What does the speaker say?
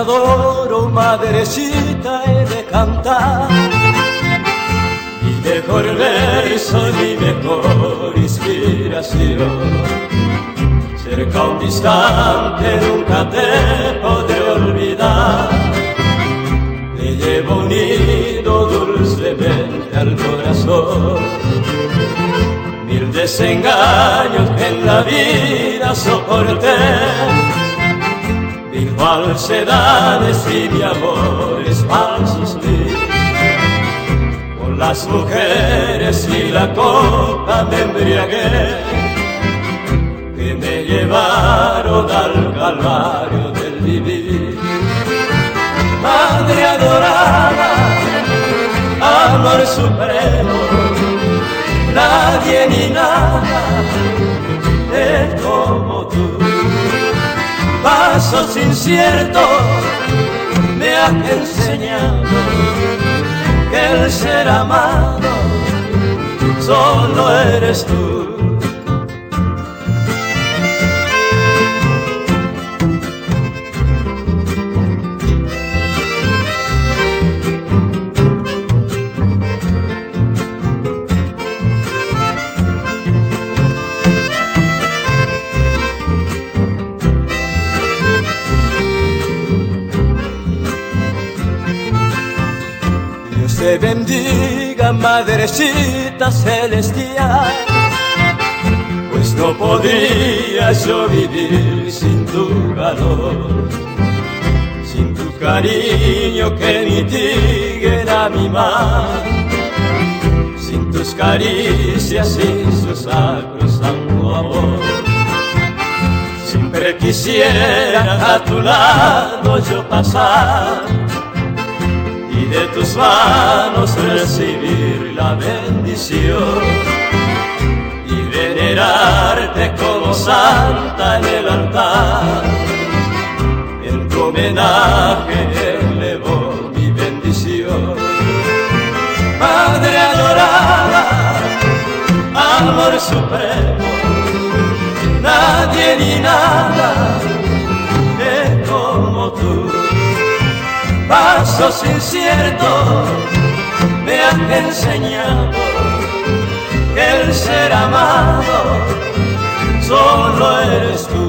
adoro, madrecita, he de cantar. Mi mejor verso, mi mejor inspiración. Cerca un distante nunca te podré olvidar. Te llevo unido dulcemente al corazón. Mil desengaños que en la vida soporté, mil falsedades y mi amores falsos mil. Con las mujeres y la copa me embriagué, que me llevaron al calvario del vivir. Madre adorada, amor supremo, nadie ni nada es como tú. Pasos inciertos me han enseñado que el ser amado solo eres tú. Te bendiga, madrecita celestial, pues no podría yo vivir sin tu calor, sin tu cariño que mitiguen mi mal, sin tus caricias, sin su sacrosanto amor. Siempre quisiera a tu lado yo pasar y de tus manos recibir la bendición y venerarte como santa en el altar. En tu homenaje elevo mi bendición. Madre adorada, amor supremo, nadie ni nada es como tú. Pasos inciertos me han enseñado que el ser amado solo eres tú.